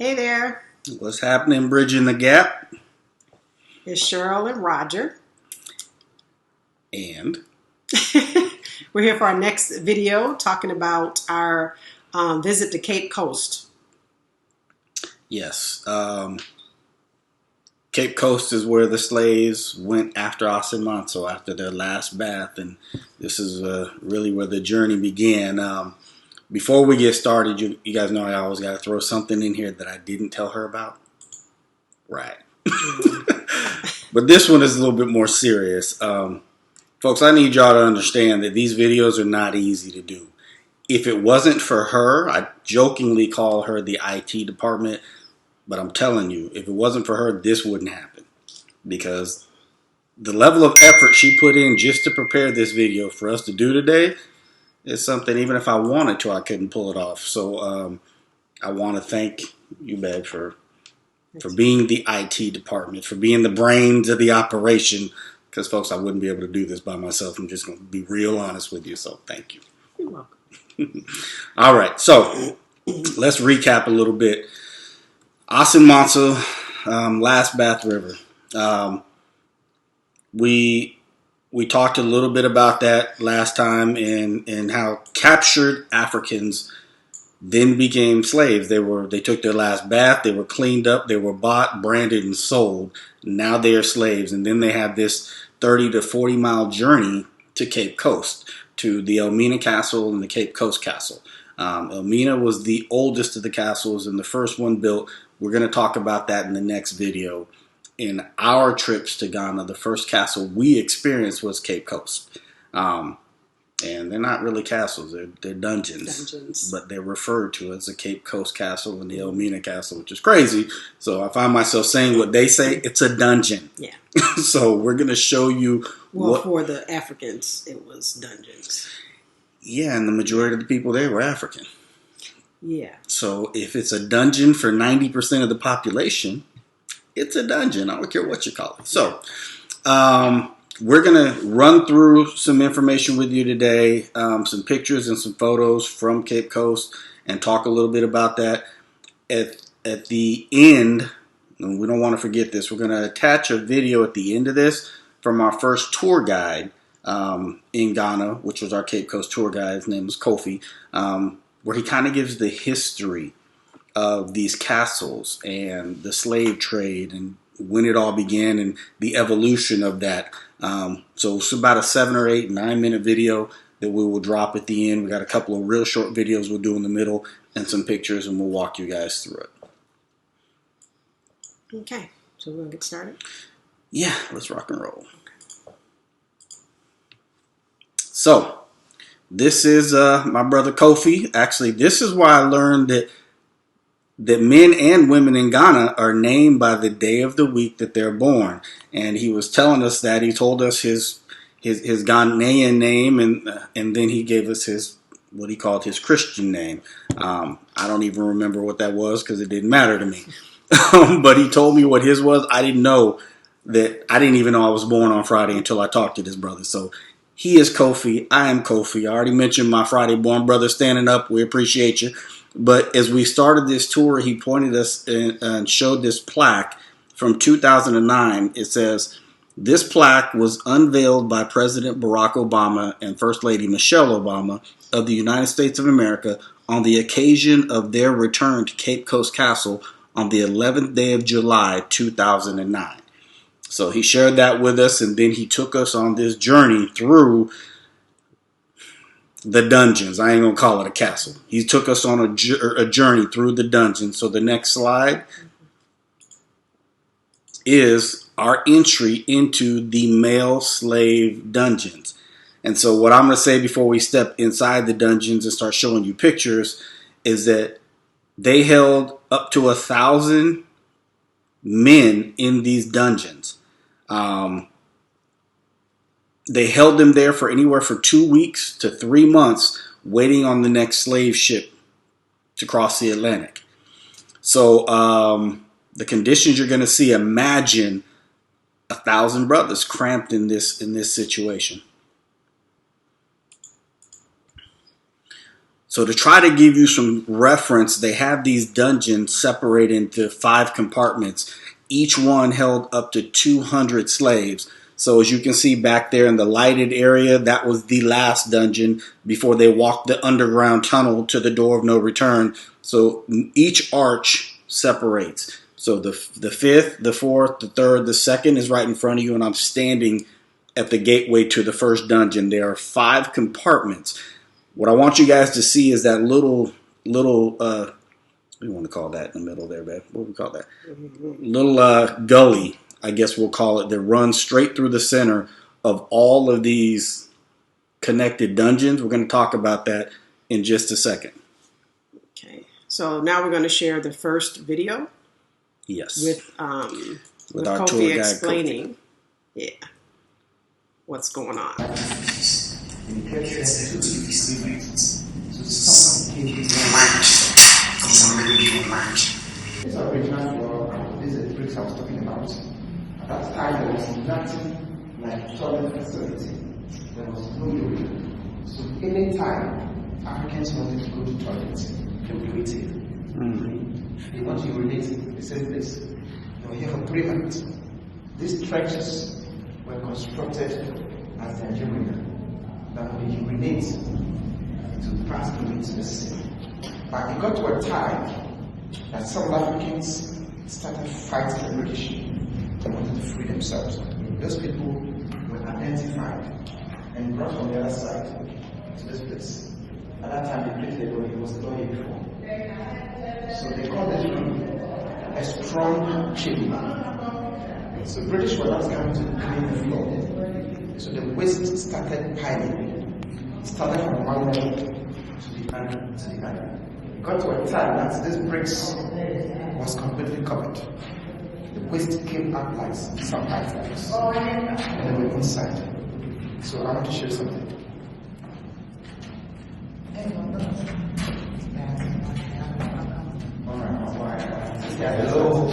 Hey there, What's happening, Bridging the Gap? it's Cheryl and Roger. And We're here for our next video talking about our visit to Cape Coast. yes, Cape Coast is where the slaves went after Asim after their last bath, and this is really where the journey began. Before we get started, you guys know I always got to throw something in here that I didn't tell her about. Right. But this one is a little bit more serious. Folks, I need y'all to understand that these videos are not easy to do. If it wasn't for her, I jokingly call her the IT department, but I'm telling you, if it wasn't for her, this wouldn't happen. Because the level of effort she put in just to prepare this video for us to do today is something, even if I wanted to, I couldn't pull it off. So I want to thank you, babe, for being the IT department, for being the brains of the operation. Because, folks, I wouldn't be able to do this by myself. I'm just going to be real honest with you. So thank you. You're welcome. All right, so let's recap a little bit. Asim Mansa, last Bath River. We talked a little bit about that last time and how captured Africans then became slaves. They took their last bath, they were cleaned up, they were bought, branded, and sold. Now they are slaves, and then they have this 30 to 40 mile journey to Cape Coast, to the Elmina Castle and the Cape Coast Castle. Elmina was the oldest of the castles and the first one built. We're going to talk about that in the next video. In our trips to Ghana, the first castle we experienced was Cape Coast. And they're not really castles, they're dungeons. But they're referred to as the Cape Coast Castle and the Elmina Castle, which is crazy. So I find myself saying what they say, it's a dungeon. Yeah. So we're going to show you. Well, for the Africans, it was dungeons. Yeah, and the majority of the people there were African. Yeah. So if it's a dungeon for 90% of the population, it's a dungeon. I don't care what you call it. So we're going to run through some information with you today, some pictures and some photos from Cape Coast, and talk a little bit about that. At the end, and we don't want to forget this, we're going to attach a video at the end of this from our first tour guide in Ghana, which was our Cape Coast tour guide. His name was Kofi, where he kind of gives the history of these castles and the slave trade and when it all began and the evolution of that. So it's about a 7 or 8, 9 minute video that we will drop at the end. We got a couple of real short videos we'll do in the middle and some pictures, and we'll walk you guys through it. Okay, so we're going to get started? Yeah, let's rock and roll. So this is my brother Kofi. Actually, this is why I learned that men and women in Ghana are named by the day of the week that they're born. And he was telling us that. He told us his Ghanaian name, and then he gave us his, what he called his Christian name. I don't even remember what that was because it didn't matter to me. But he told me what his was. I didn't even know I was born on Friday until I talked to this brother. So he is Kofi. I am Kofi. I already mentioned my Friday born brother standing up. We appreciate you. But as we started this tour, he pointed us and showed this plaque from 2009. It says, this plaque was unveiled by President Barack Obama and First Lady Michelle Obama of the United States of America on the occasion of their return to Cape Coast Castle on the 11th day of July, 2009. So he shared that with us, and then he took us on this journey through the dungeons. I ain't going to call it a castle. He took us on a journey through the dungeons. So the next slide is our entry into the male slave dungeons. And so what I'm going to say before we step inside the dungeons and start showing you pictures is that they held up to 1,000 men in these dungeons. They held them there for anywhere from 2 weeks to 3 months, waiting on the next slave ship to cross the Atlantic. So the conditions you're going to see, imagine 1,000 brothers cramped in this situation. So to try to give you some reference, they have these dungeons separated into 5 compartments. Each one held up to 200 slaves. So as you can see back there in the lighted area, that was the last dungeon before they walked the underground tunnel to the door of no return. So each arch separates. So the 5th, the 4th, the 3rd, the 2nd is right in front of you, and I'm standing at the gateway to the first dungeon. There are 5 compartments. What I want you guys to see is that little what do you want to call that in the middle there, babe? What do we call that? Little gully, I guess we'll call it, that runs straight through the center of all of these connected dungeons. We're going to talk about that in just a second. Okay, so now we're going to share the first video. Yes. With our tour Kofi guide, explaining, Kofi. Yeah, what's going on. It's original for this is the bricks I was talking about. At that time there was nothing like toilet facility. There was no urine. So anytime Africans wanted to go to toilet, they would do it here. They want to urinate in the same place. They were here for 3 months. These trenches were constructed as their urine. That would urinate to pass through into the sea. But it got to a time that some Africans started fighting the British. They wanted to free themselves. Those people were identified and brought from the other side to this place. At that time, the British it was not here before. So they called this room a strong chamber. So British were not coming to clean the floor. So the waste started piling. It started from one level to the other. It got to a time that this bricks was completely covered. The waste came up like some items, and they were inside. So I want to share something. Hello.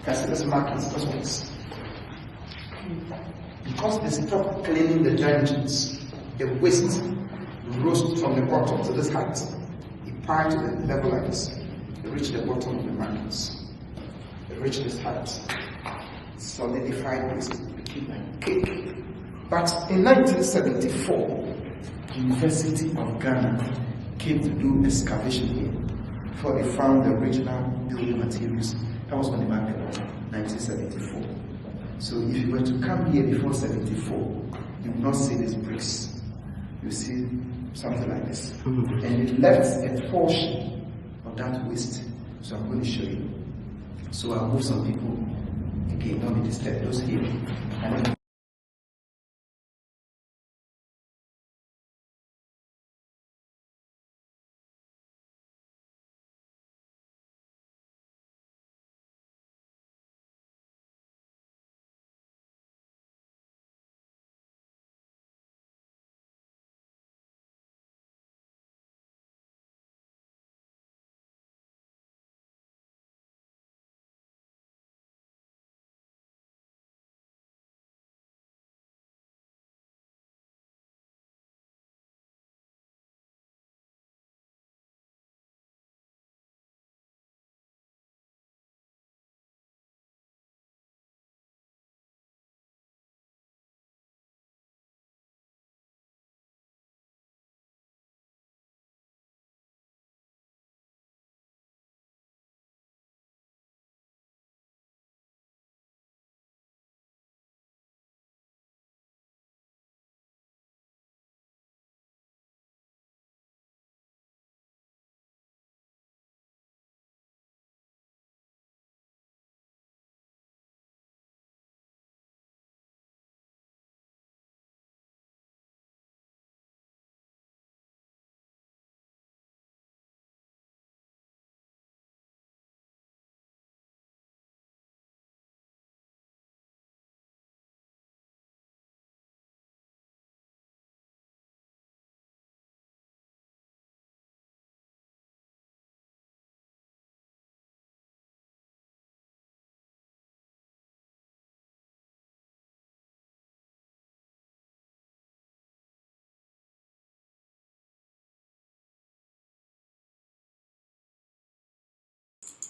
Because this market cosmetics. Because they stopped cleaning the dungeons, the waste rose from the bottom to this height. It piled to the level like this. It reached the bottom of the markets. It richest heights. Solidified this became like cake. But in 1974, University of Ghana came to do excavation here before they found the original building materials. That was when they marked 1974. So if you were to come here before 74, you will not see these bricks. You see something like this. Mm-hmm. And it left a portion of that waste. So I'm going to show you. So I'll move some people. Again, don't be disturbed. Those here.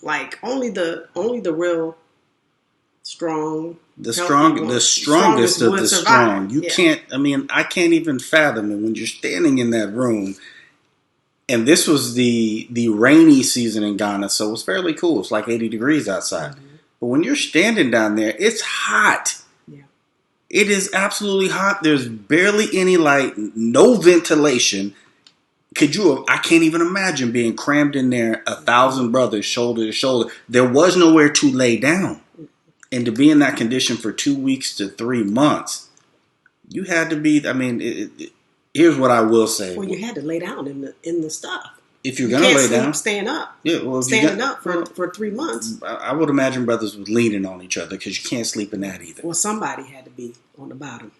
Like only the real strong, the strongest of the strong. You can't. I mean, I can't even fathom it when you're standing in that room. And this was the rainy season in Ghana, so it was fairly cool. It's like 80 degrees outside. Mm-hmm. But when you're standing down there, it's hot. Yeah. It is absolutely hot. There's barely any light, no ventilation. I can't even imagine being crammed in there, 1,000 brothers, shoulder to shoulder. There was nowhere to lay down. And to be in that condition for 2 weeks to 3 months, you had to be, I mean, here's what I will say. Well, you had to lay down in the stuff. If you're going to lay down. Stand up. Yeah, well, standing up for 3 months. I would imagine brothers was leaning on each other because you can't sleep in that either. Well, somebody had to be on the bottom.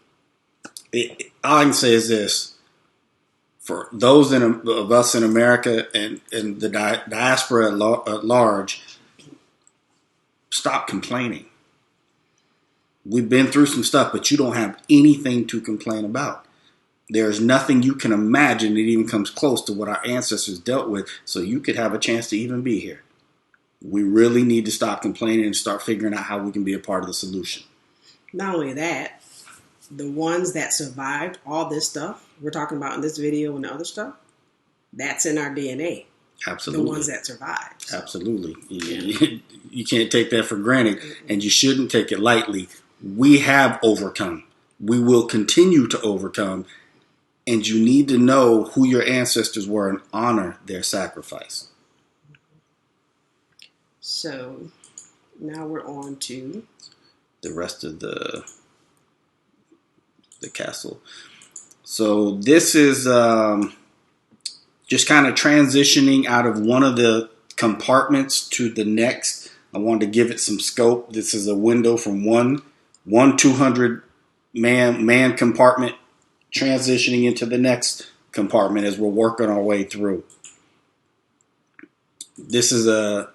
All I can say is this. For those of us in America and the diaspora at large, stop complaining. We've been through some stuff, but you don't have anything to complain about. There's nothing you can imagine that even comes close to what our ancestors dealt with, so you could have a chance to even be here. We really need to stop complaining and start figuring out how we can be a part of the solution. Not only that, the ones that survived all this stuff we're talking about in this video and the other stuff, that's in our DNA. Absolutely. The ones that survived. So. Absolutely. Yeah. You can't take that for granted, and you shouldn't take it lightly. We have overcome. We will continue to overcome, and you need to know who your ancestors were and honor their sacrifice. So now we're on to the rest of the castle. So this is just kind of transitioning out of one of the compartments to the next. I wanted to give it some scope. This is a window from one 200 man compartment transitioning into the next compartment as we're working our way through. This is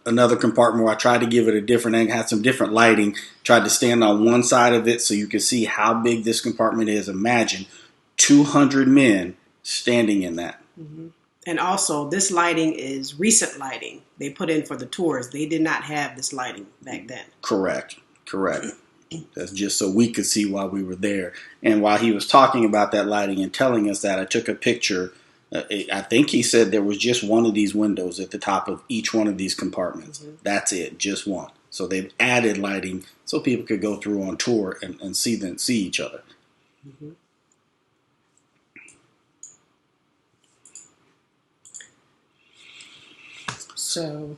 another compartment where I tried to give it a different angle, had some different lighting, tried to stand on one side of it so you can see how big this compartment is. Imagine 200 men standing in that. Mm-hmm. And also, this lighting is recent lighting they put in for the tours. They did not have this lighting back then. Correct. That's just so we could see while we were there. And while he was talking about that lighting and telling us that, I took a picture. I think he said there was just one of these windows at the top of each one of these compartments. Mm-hmm. That's it, just one. So they've added lighting so people could go through on tour and see each other. Mm-hmm. So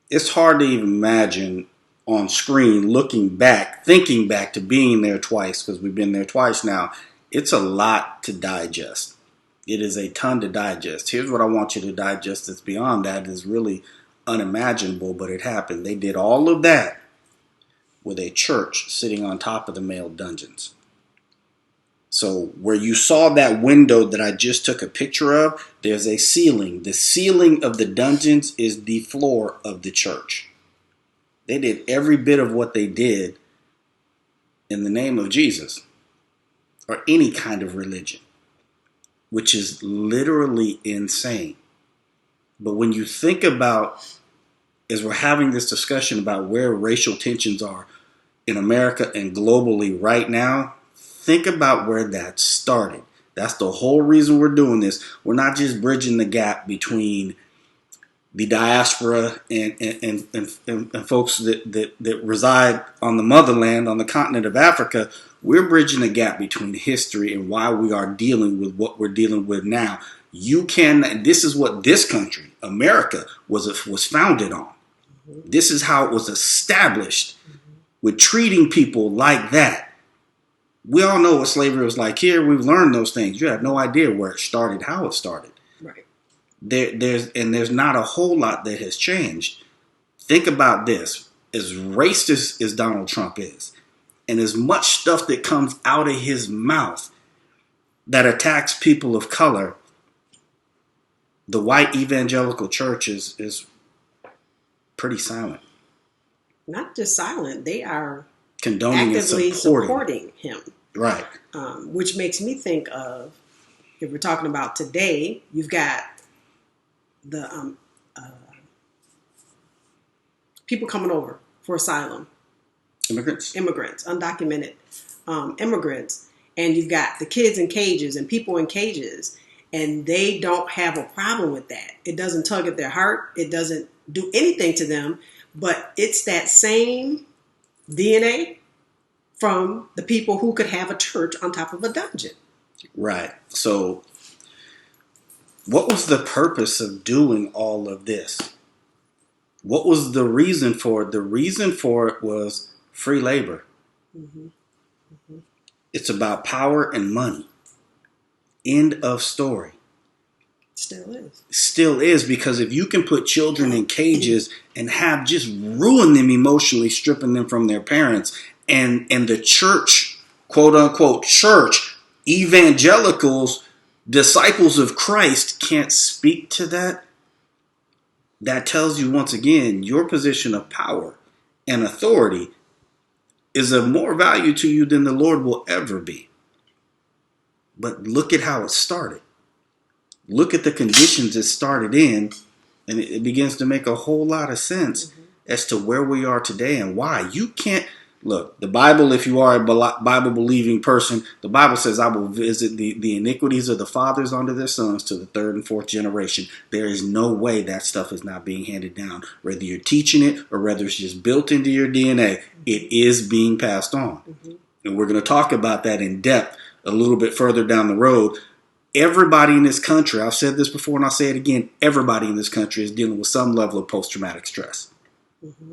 it's hard to even imagine on screen, looking back, thinking back to being there twice, because we've been there twice now. It's a lot to digest. It is a ton to digest. Here's what I want you to digest that's beyond that is really unimaginable, but it happened. They did all of that with a church sitting on top of the male dungeons. So where you saw that window that I just took a picture of, there's a ceiling. The ceiling of the dungeons is the floor of the church. They did every bit of what they did in the name of Jesus or any kind of religion, which is literally insane. But when you think about, as we're having this discussion about where racial tensions are in America and globally right now, think about where that started. That's the whole reason we're doing this. We're not just bridging the gap between the diaspora and folks that reside on the motherland, on the continent of Africa. We're bridging the gap between history and why we are dealing with what we're dealing with now. This is what this country, America, was founded on. This is how it was established, with treating people like that. We all know what slavery was like here. We've learned those things. You have no idea where it started, how it started. Right. There's not a whole lot that has changed. Think about this. As racist as Donald Trump is, and as much stuff that comes out of his mouth that attacks people of color, the white evangelical church is pretty silent. Not just silent. They are condoning actively and supporting him. Right. Which makes me think of, if we're talking about today, you've got the people coming over for asylum. Immigrants, undocumented immigrants. And you've got the kids in cages and people in cages. And they don't have a problem with that. It doesn't tug at their heart. It doesn't do anything to them. But it's that same DNA from the people who could have a church on top of a dungeon. Right. So what was the purpose of doing all of this? What was the reason for it? The reason for it was free labor. Mm-hmm. Mm-hmm. It's about power and money. End of story. Still is, because if you can put children in cages and have just ruin them emotionally, stripping them from their parents, and the church, quote unquote church, evangelicals, disciples of Christ can't speak to that, that tells you once again your position of power and authority is of more value to you than the Lord will ever be. But look at how it started. Look at the conditions it started in, and it begins to make a whole lot of sense as to where we are today and why. You can't, look, the Bible, if you are a Bible-believing person, the Bible says, I will visit the iniquities of the fathers unto their sons to the third and fourth generation. There is no way that stuff is not being handed down. Whether you're teaching it or whether it's just built into your DNA, it is being passed on. Mm-hmm. And we're going to talk about that in depth a little bit further down the road. Everybody in this country, I've said this before and I'll say it again, everybody in this country is dealing with some level of post-traumatic stress. Mm-hmm.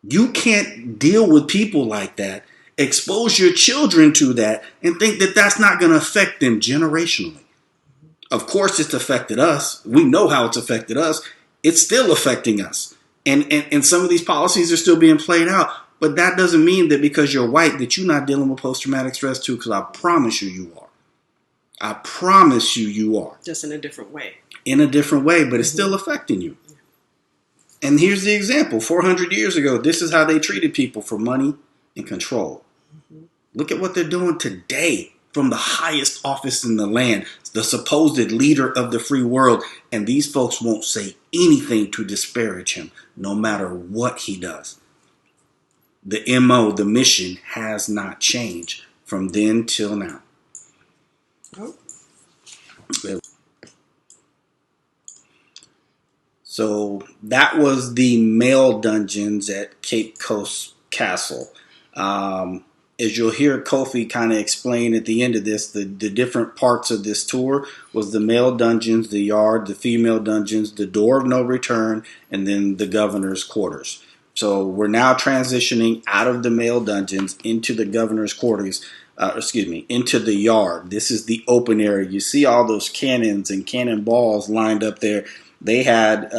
You can't deal with people like that, expose your children to that, and think that that's not going to affect them generationally. Mm-hmm. Of course, it's affected us. We know how it's affected us. It's still affecting us. And some of these policies are still being played out. But that doesn't mean that because you're white that you're not dealing with post-traumatic stress too, because I promise you are. I promise you are. Just in a different way. In a different way, but it's still affecting you. And here's the example. 400 years ago, this is how they treated people for money and control. Mm-hmm. Look at what they're doing today. from the highest office in the land, the supposed leader of the free world, and these folks won't say anything to disparage him, no matter what he does. The MO, the mission, has not changed from then till now. Oh. So that was the male dungeons at Cape Coast Castle. As you'll hear Kofi kind of explain at the end of this, the different parts of this tour was the male dungeons, the yard, the female dungeons, the door of no return, and then the governor's quarters. So we're now transitioning out of the male dungeons into the governor's quarters, into the yard. This is the open area. You see all those cannons and cannonballs lined up there. They had,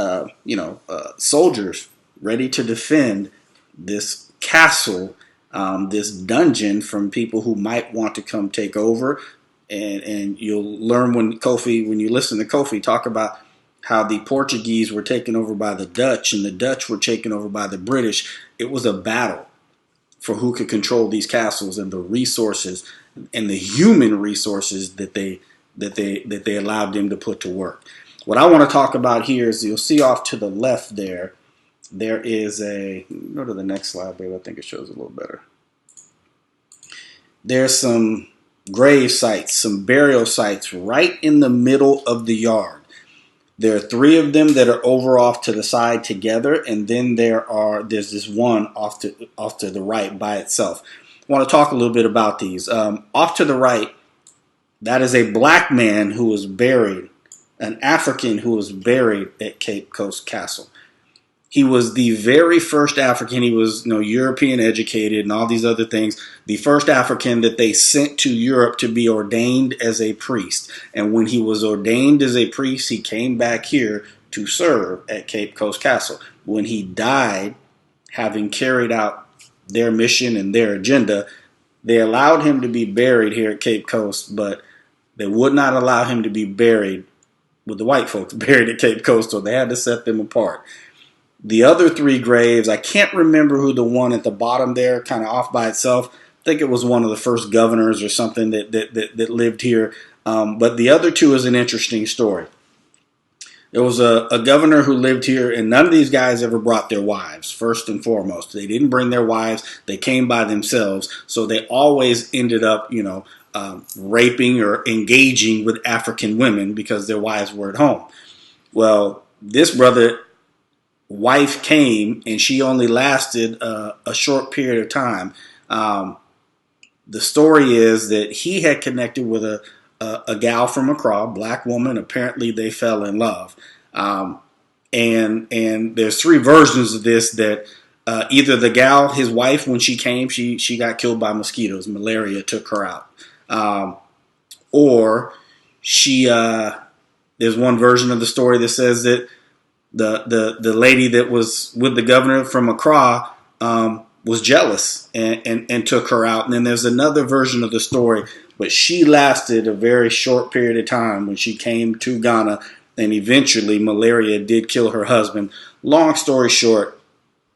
soldiers ready to defend this castle, this dungeon from people who might want to come take over. And you'll learn when you listen to Kofi talk about how the Portuguese were taken over by the Dutch and the Dutch were taken over by the British. It was a battle for who could control these castles and the resources and the human resources that they allowed them to put to work. What I want to talk about here is you'll see off to the left there is go to the next slide, babe. I think it shows a little better. There's some grave sites, some burial sites right in the middle of the yard. There are 3 of them that are over off to the side together, and then there's this one off to the right by itself. I want to talk a little bit about these. Off to the right, that is a black man who was buried, an African who was buried at Cape Coast Castle. He was the very first African. He was, European educated and all these other things. The first African that they sent to Europe to be ordained as a priest. And when he was ordained as a priest, he came back here to serve at Cape Coast Castle. When he died, having carried out their mission and their agenda, they allowed him to be buried here at Cape Coast, but they would not allow him to be buried with the white folks buried at Cape Coast, so they had to set them apart. The other 3 graves, I can't remember who the one at the bottom there, kind of off by itself. I think it was one of the first governors or something that lived here. But the other 2 is an interesting story. There was a governor who lived here, and none of these guys ever brought their wives, first and foremost. They didn't bring their wives. They came by themselves. So they always ended up, raping or engaging with African women because their wives were at home. Well, this brother wife came, and she only lasted a short period of time. The story is that he had connected with a gal from Accra, black woman. Apparently, they fell in love. And there's 3 versions of this that either the gal, his wife, when she came, she got killed by mosquitoes. Malaria took her out. Or she, there's one version of the story that says that the lady that was with the governor from Accra was jealous and took her out. And then there's another version of the story, but she lasted a very short period of time when she came to Ghana, and eventually malaria did kill her husband. Long story short,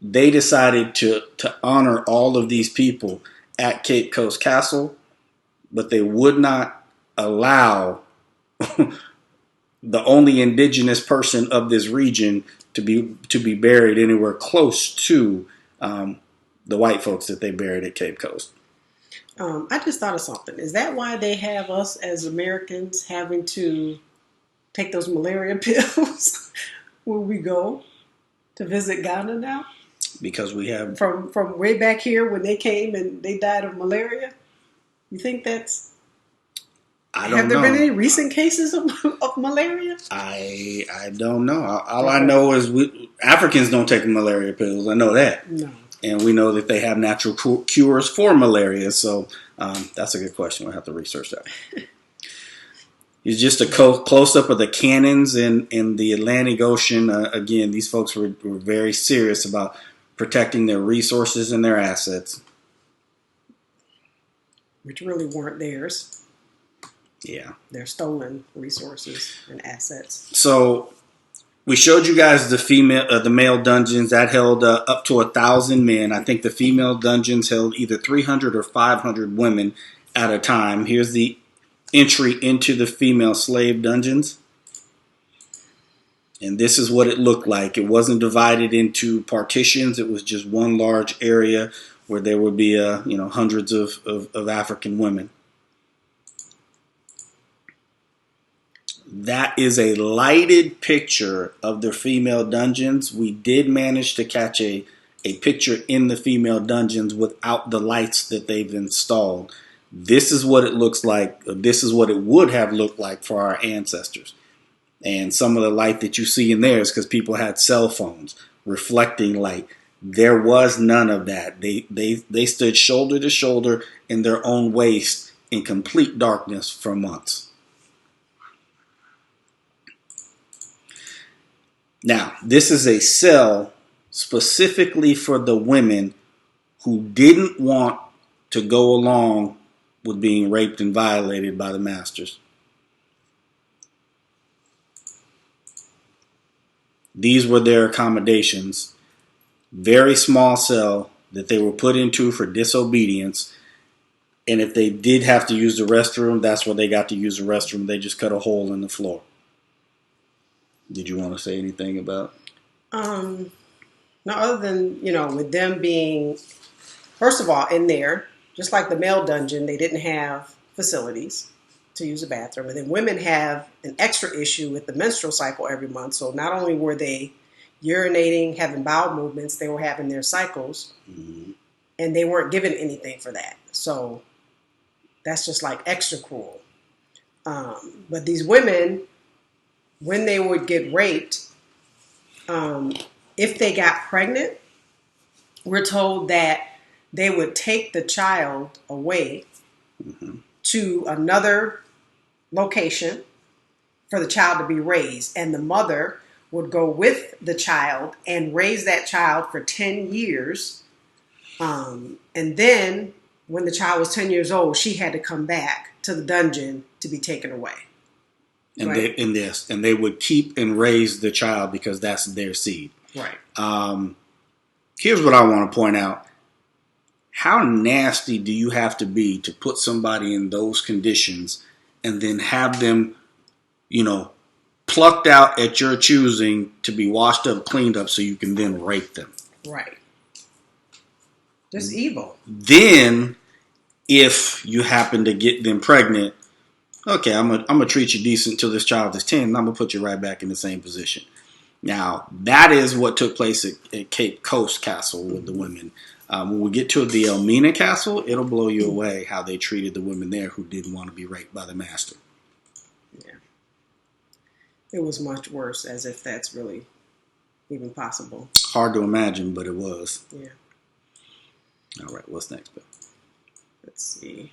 they decided to honor all of these people at Cape Coast Castle, but they would not allow the only indigenous person of this region to be buried anywhere close to the white folks that they buried at Cape Coast. I just thought of something. Is that why they have us as Americans having to take those malaria pills when we go to visit Ghana now? Because we have from way back here when they came and they died of malaria. You think that's? I don't know. Have there been any recent cases of malaria? I don't know. All I know is Africans don't take malaria pills. I know that. No. And we know that they have natural cures for malaria. So that's a good question. We'll have to research that. It's just a close-up of the cannons in the Atlantic Ocean. Again, these folks were very serious about protecting their resources and their assets. Which really weren't theirs. Yeah. They're stolen resources and assets. So we showed you guys the male dungeons that held up to 1,000 men. I think the female dungeons held either 300 or 500 women at a time. Here's the entry into the female slave dungeons. And this is what it looked like. It wasn't divided into partitions. It was just one large area where there would be hundreds of African women. That is a lighted picture of the female dungeons. We did manage to catch a picture in the female dungeons without the lights that they've installed. This is what it looks like. This is what it would have looked like for our ancestors. And some of the light that you see in there is because people had cell phones, reflecting light. There was none of that. They stood shoulder to shoulder in their own waste in complete darkness for months. Now, this is a cell specifically for the women who didn't want to go along with being raped and violated by the masters. These were their accommodations. Very small cell that they were put into for disobedience. And if they did have to use the restroom, that's where they got to use the restroom. They just cut a hole in the floor. Did you want to say anything about? No, other than, with them being, first of all, in there, just like the male dungeon, they didn't have facilities to use a bathroom. And then women have an extra issue with the menstrual cycle every month. So not only were they urinating, having bowel movements, they were having their cycles. Mm-hmm. And they weren't given anything for that. So that's just like extra cruel. But these women, when they would get raped, if they got pregnant, we're told that they would take the child away mm-hmm. to another location for the child to be raised. And the mother would go with the child and raise that child for 10 years. And then when the child was 10 years old, she had to come back to the dungeon to be taken away. And right? they would keep and raise the child because that's their seed. Right. Here's what I want to point out. How nasty do you have to be to put somebody in those conditions and then have them, plucked out at your choosing to be washed up, cleaned up so you can then rape them? Right. Just evil. Then, if you happen to get them pregnant, okay, I'm gonna treat you decent until this child is 10, and I'm gonna put you right back in the same position. Now, that is what took place at Cape Coast Castle with the women. When we get to the Elmina Castle, it'll blow you away how they treated the women there who didn't want to be raped by the master. Yeah. It was much worse, as if that's really even possible. Hard to imagine, but it was. Yeah. All right, what's next, Bill? Let's see.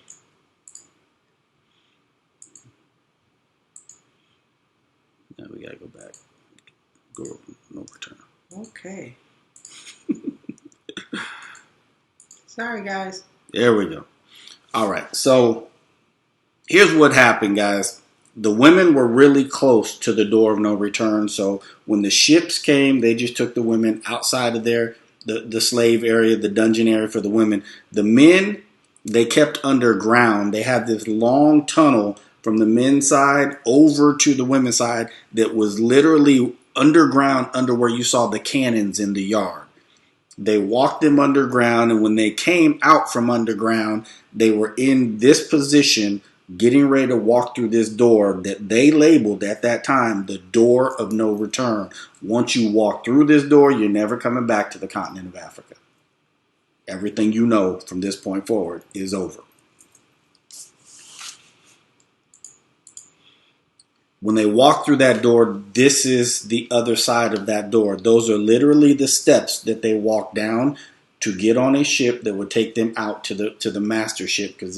Now we gotta go back. Go no return. Okay. Sorry, guys. There we go. All right, so here's what happened, guys. The women were really close to the door of no return, so when the ships came, they just took the women outside of the slave area, the dungeon area for the women. The men, they kept underground. They had this long tunnel from the men's side over to the women's side that was literally underground, under where you saw the cannons in the yard. They walked them underground, and when they came out from underground, they were in this position getting ready to walk through this door that they labeled at that time the door of no return. Once you walk through this door, you're never coming back to the continent of Africa. Everything you know from this point forward is over. When they walk through that door, this is the other side of that door. Those are literally the steps that they walk down to get on a ship that would take them out to the master ship, because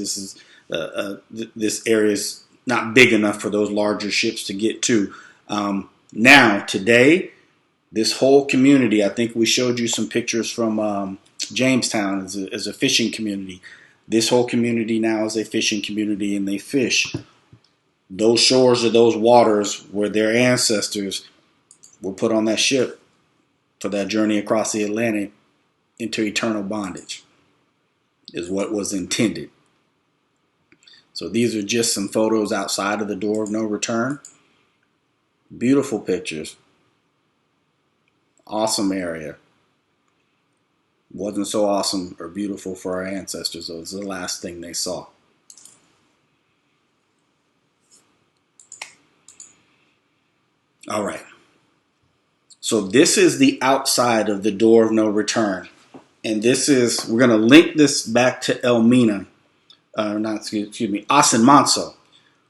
this area is not big enough for those larger ships to get to. Now, today, this whole community, I think we showed you some pictures from Jamestown as a fishing community. This whole community now is a fishing community, and they fish. Those shores or those waters where their ancestors were put on that ship for that journey across the Atlantic into eternal bondage is what was intended. So these are just some photos outside of the Door of No Return. Beautiful pictures. Awesome area. Wasn't so awesome or beautiful for our ancestors. It was the last thing they saw. All right. So this is the outside of the Door of No Return. And this is, we're going to link this back to Elmina. Asin Manso.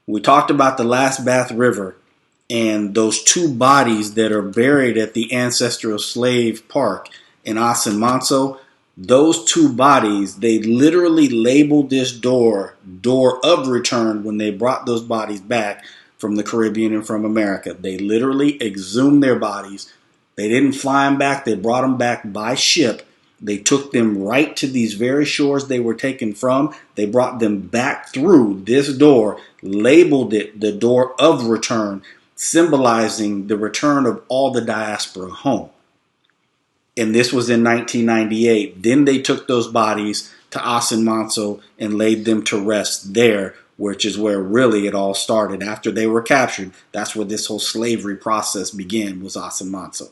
We talked about the Last Bath River and those two bodies that are buried at the Ancestral Slave Park in Asin Manso. Those two bodies, they literally labeled this door of return when they brought those bodies back from the Caribbean and from America. They literally exhumed their bodies. They didn't fly them back. They brought them back by ship. They took them right to these very shores they were taken from. They brought them back through this door, labeled it the Door of Return, symbolizing the return of all the diaspora home. And this was in 1998. Then they took those bodies to Asin Manso and laid them to rest there, which is where really it all started. After they were captured, that's where this whole slavery process began, was Asin Manso.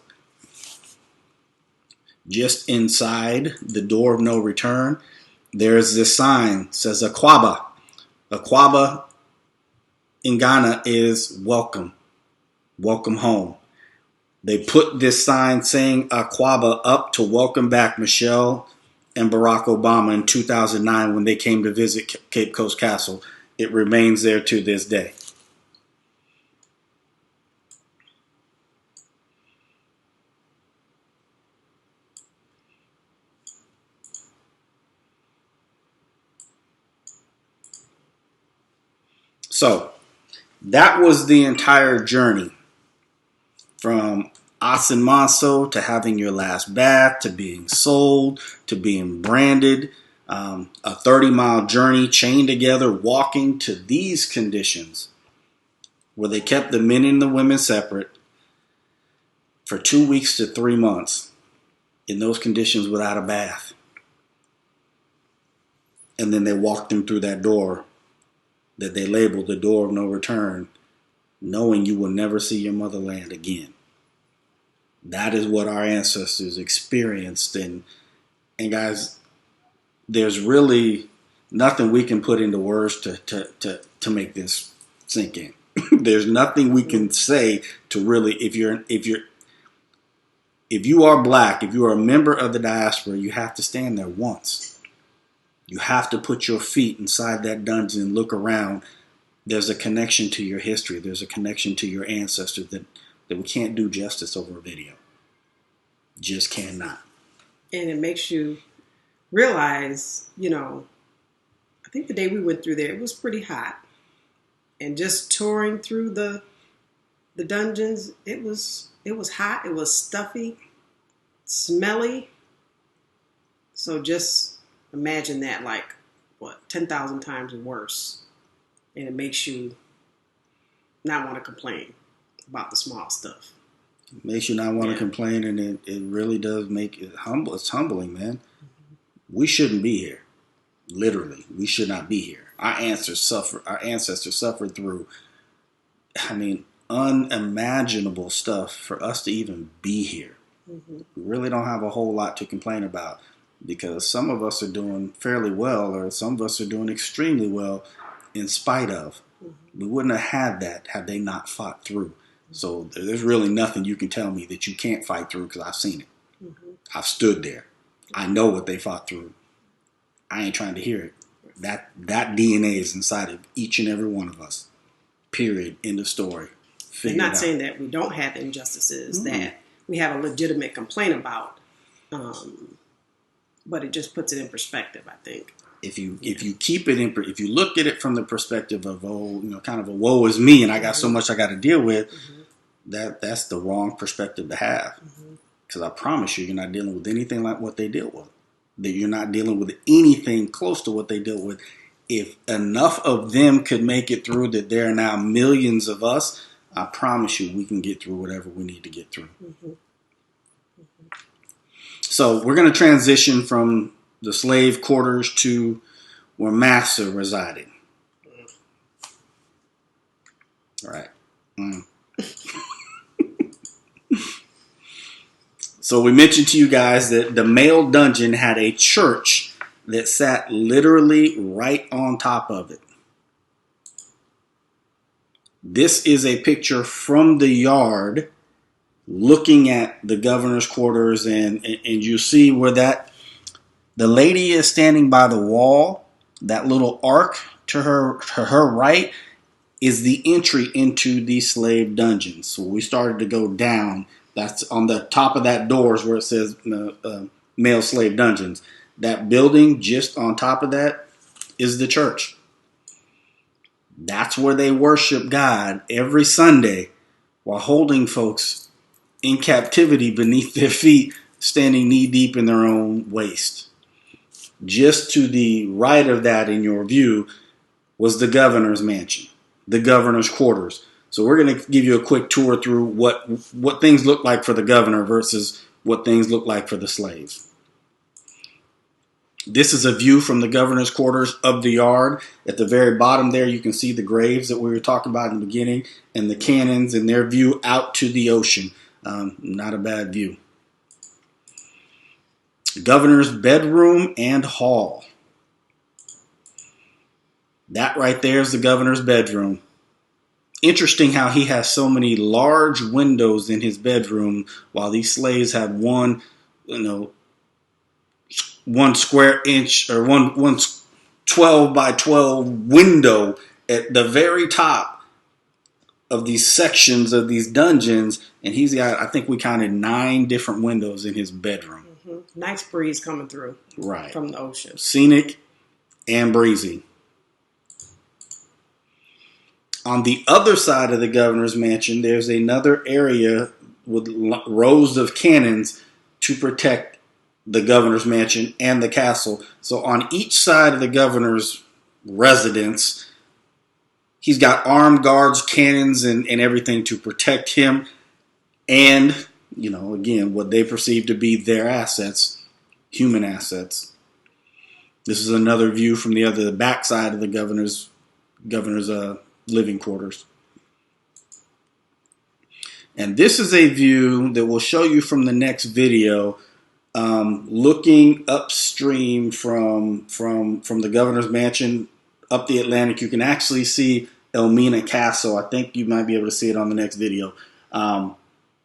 Just inside the Door of No Return, there's this sign that says Akwaaba. Akwaaba in Ghana is welcome. Welcome home. They put this sign saying Akwaaba up to welcome back Michelle and Barack Obama in 2009 when they came to visit Cape Coast Castle. It remains there to this day. So that was the entire journey from Asin Manso to having your last bath, to being sold, to being branded, a 30-mile journey chained together, walking to these conditions where they kept the men and the women separate for 2 weeks to 3 months in those conditions without a bath. And then they walked them through that door that they labeled the Door of No Return, knowing you will never see your motherland again. That is what our ancestors experienced. And guys, there's really nothing we can put into words to make this sink in. There's nothing we can say to really, if you are black, if you are a member of the diaspora, you have to stand there once. You have to put your feet inside that dungeon and look around. There's a connection to your history. There's a connection to your ancestors that we can't do justice over a video. Just cannot. And it makes you realize, I think the day we went through there, it was pretty hot. And just touring through the dungeons, it was hot, it was stuffy, smelly. So just imagine that 10,000 times worse. And it makes you not want to complain about the small stuff. It makes you not want to complain, and it really does make it humble. It's humbling, man. Mm-hmm. We shouldn't be here. Literally, we should not be here. Our ancestors suffered through, unimaginable stuff for us to even be here. Mm-hmm. We really don't have a whole lot to complain about, because some of us are doing fairly well, or some of us are doing extremely well in spite of. Mm-hmm. We wouldn't have had that had they not fought through. So there's really nothing you can tell me that you can't fight through, because I've seen it. Mm-hmm. I've stood there. I know what they fought through. I ain't trying to hear it. That DNA is inside of each and every one of us. Period. End of story. I'm not saying that we don't have injustices that we have a legitimate complaint about, but it just puts it in perspective, I think. If you keep it in, if you look at it from the perspective of kind of a woe is me, and I got so much I got to deal with, that's the wrong perspective to have. Because I promise you're not dealing with anything like what they dealt with. That you're not dealing with anything close to what they dealt with. If enough of them could make it through, that there are now millions of us, I promise you we can get through whatever we need to get through. So we're going to transition from the slave quarters to where Massa resided. Right. Mm. So we mentioned to you guys that the male dungeon had a church that sat literally right on top of it. This is a picture from the yard looking at the governor's quarters, and you see where the lady is standing by the wall. That little arc to her right is the entry into the slave dungeons. So we started to go down. That's on the top of that doors where it says male slave dungeons. That building just on top of that is the church. That's where they worship God every Sunday while holding folks in captivity beneath their feet, standing knee deep in their own waste. Just to the right of that in your view was the governor's mansion, the governor's quarters. So we're going to give you a quick tour through what things look like for the governor versus what things look like for the slaves. This is a view from the governor's quarters of the yard. At the very bottom there, you can see the graves that we were talking about in the beginning and the cannons and their view out to the ocean. Not a bad view. Governor's bedroom and hall. That right there is the governor's bedroom. Interesting how he has so many large windows in his bedroom while these slaves have one square inch or one 12 by 12 window at the very top of these sections of these dungeons, and he's got, I think we counted 9 different windows in his bedroom. Mm-hmm. Nice breeze coming through right from the ocean. Scenic and breezy. On the other side of the governor's mansion, there's another area with rows of cannons to protect the governor's mansion and the castle. So on each side of the governor's residence, he's got armed guards, cannons, and everything to protect him and, again, what they perceive to be their assets, human assets. This is another view from the back side of the governor's living quarters. And this is a view that we'll show you from the next video, looking upstream from the governor's mansion up the Atlantic. You can actually see Elmina Castle. I think you might be able to see it on the next video.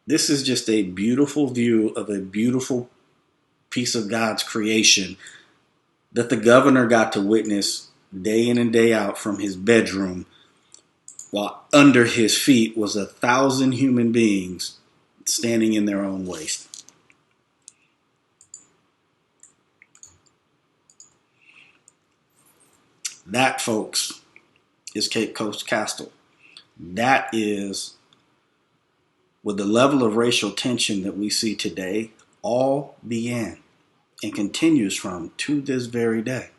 This is just a beautiful view of a beautiful piece of God's creation that the governor got to witness day in and day out from his bedroom, while under his feet was 1,000 human beings standing in their own waste. That, folks, is Cape Coast Castle. That is, with the level of racial tension that we see today, all began and continues from to this very day.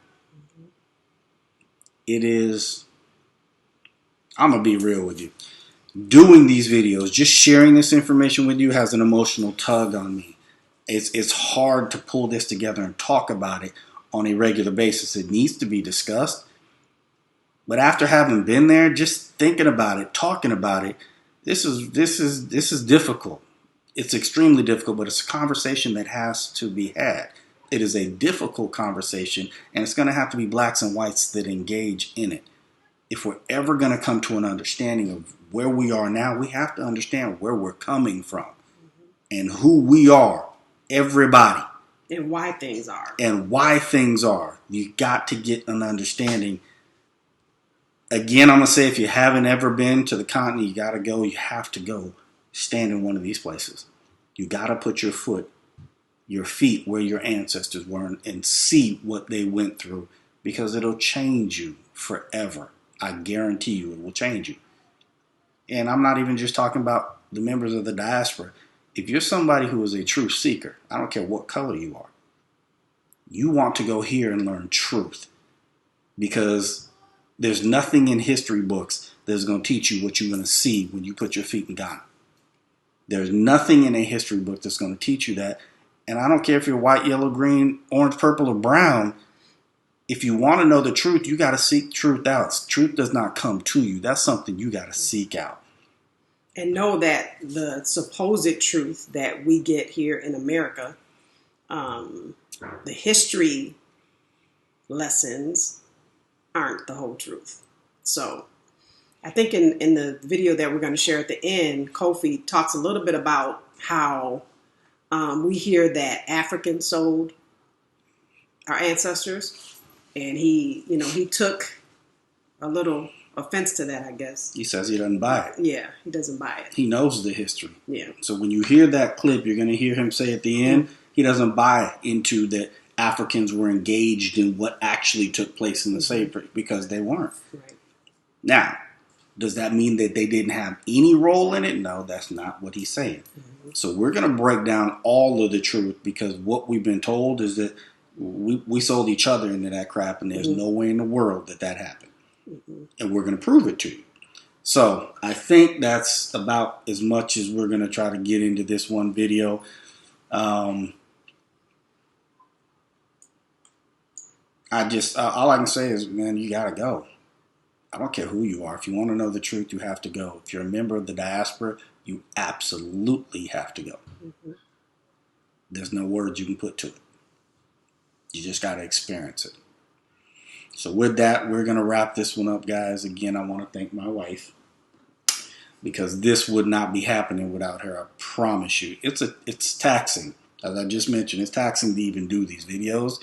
It is, I'm going to be real with you. Doing these videos, just sharing this information with you has an emotional tug on me. It's hard to pull this together and talk about it on a regular basis. It needs to be discussed. But after having been there, just thinking about it, talking about it, this is difficult. It's extremely difficult, but it's a conversation that has to be had. It is a difficult conversation, and it's going to have to be blacks and whites that engage in it. If we're ever going to come to an understanding of where we are now, we have to understand where we're coming from and who we are, everybody. And why things are. And why things are. You got to get an understanding. Again, I'm going to say, if you haven't ever been to the continent, you got to go. You have to go stand in one of these places. You got to put your feet where your ancestors were and see what they went through, because it'll change you forever. I guarantee you it will change you. And I'm not even just talking about the members of the diaspora. If you're somebody who is a truth seeker, I don't care what color you are, you want to go here and learn truth, because there's nothing in history books that's going to teach you what you're going to see when you put your feet in Ghana. There's nothing in a history book that's going to teach you that. And I don't care if you're white, yellow, green, orange, purple, or brown. if you want to know the truth, you got to seek truth out. Truth does not come to you. That's something you got to seek out. And know that the supposed truth that we get here in America, the history lessons aren't the whole truth. So I think in the video that we're going to share at the end, Kofi talks a little bit about how we hear that Africans sold our ancestors, and he took a little offense to that, I guess. He says he doesn't buy it. Yeah, he doesn't buy it. He knows the history. Yeah. So when you hear that clip, you're going to hear him say at the end, he doesn't buy into that Africans were engaged in what actually took place in the slavery, because they weren't. Right. Now, does that mean that they didn't have any role in it? No, that's not what he's saying. Mm-hmm. So we're going to break down all of the truth, because what we've been told is that we sold each other into that crap, and there's no way in the world that happened. Mm-hmm. And we're going to prove it to you. So I think that's about as much as we're going to try to get into this one video. All I can say is, man, you got to go. I don't care who you are. If you want to know the truth, you have to go. If you're a member of the diaspora, you absolutely have to go. Mm-hmm. There's no words you can put to it. You just got to experience it. So with that, we're going to wrap this one up, guys. Again, I want to thank my wife, because this would not be happening without her. I promise you. It's taxing. As I just mentioned, it's taxing to even do these videos.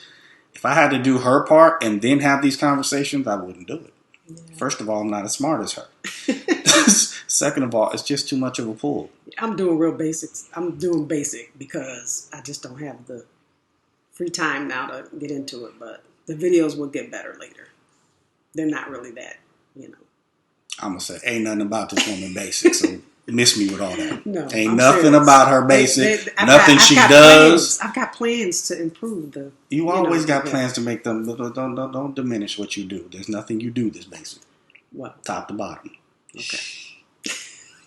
If I had to do her part and then have these conversations, I wouldn't do it. Yeah. First of all, I'm not as smart as her. Second of all, it's just too much of a pull. I'm doing real basics. I'm doing basic because I just don't have the free time now to get into it. But the videos will get better later. They're not really that, I'm going to say, ain't nothing about this woman basic, so miss me with all that. No, ain't nothing serious about her basic. Nothing she does. I've got plans to improve the. You always got plans to make them. Don't diminish what you do. There's nothing you do that's basic. What? Top to bottom. Okay.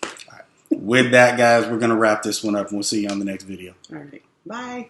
All right. With that, guys, we're going to wrap this one up, and we'll see you on the next video. All right. Bye.